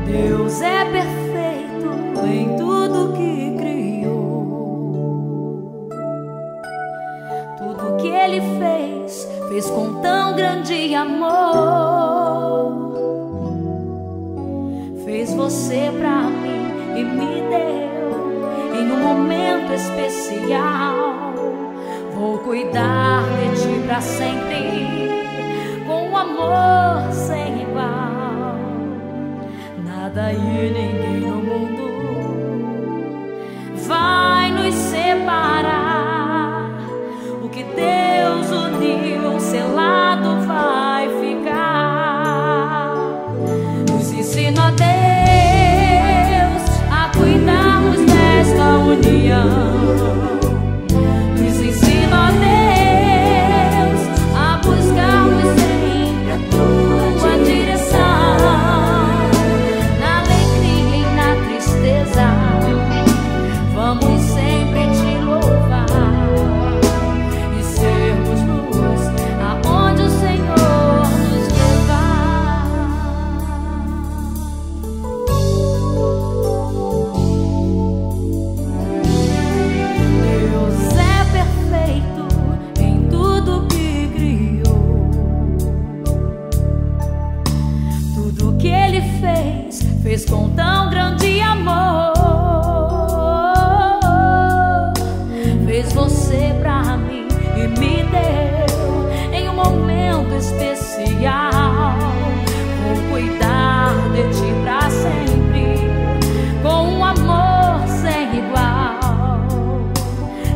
Deus é perfeito em tudo que criou. Tudo que Ele fez, fez com tão grande amor. Fez você pra mim e me deu em um momento especial. Vou cuidar de ti pra sempre, com um amor sem igual. Nada e ninguém no mundo vai nos separar. O que Deus uniu, selado vai ficar. Nos ensina Deus a cuidarmos desta união. Nos ensina Deus a buscarmos sempre a tua direção. Vamos sempre te louvar e sermos luz aonde o Senhor nos levar. Deus é perfeito em tudo que criou. Tudo que Ele fez, fez com tão grande amor. Fez você pra mim e me deu em um momento especial. Vou cuidar de ti pra sempre, com um amor sem igual.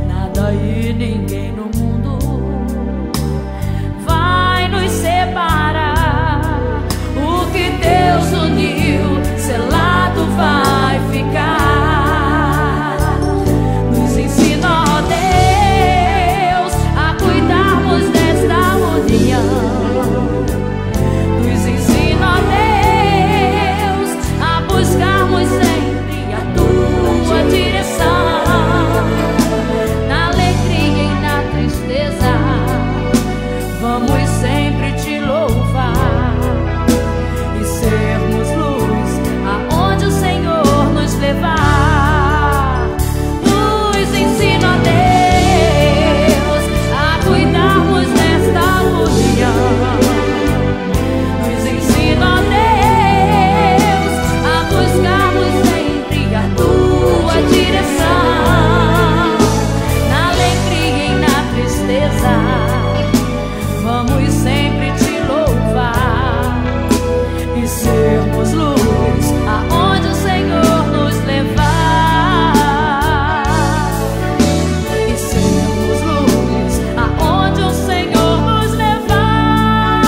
Nada e ninguém no mundo vai nos separar. O que Deus uniu, selado vai ficar. Nos ensina Deus a cuidarmos desta união. Nos ensina Deus a buscarmos sempre a tua direção. Na alegria e na tristeza, vamos sempre te louvar e sermos luz aonde o Senhor nos levar. Nos ensina Deus a cuidarmos desta união. Nos ensina Deus a buscarmos sempre a tua direção. Na alegria e na tristeza, vamos sempre te louvar e sermos luz aonde o Senhor nos levar. E sermos luz aonde o Senhor nos levar.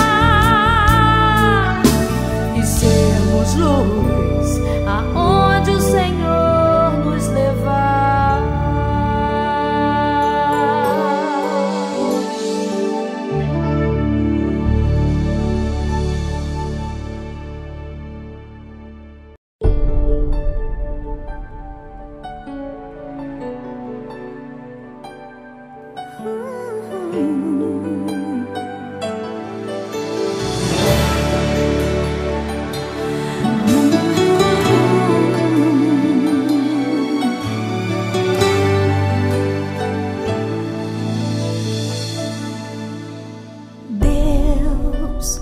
E sermos luz aonde o Senhor nos levar. Deus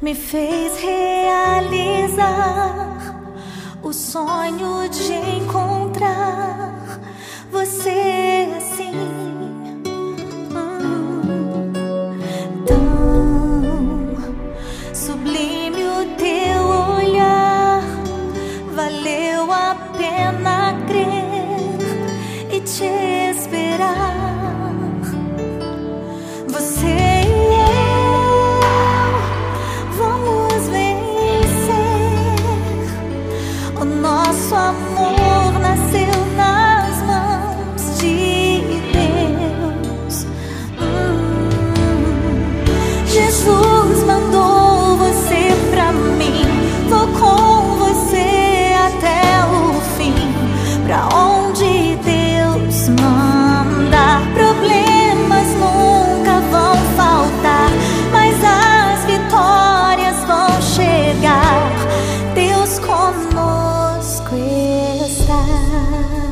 me fez realizar o sonho de encontrar você assim. Tão sublime o teu olhar, valeu a pena crer e te esperar. Você e eu vamos vencer. O nosso amor na lugar.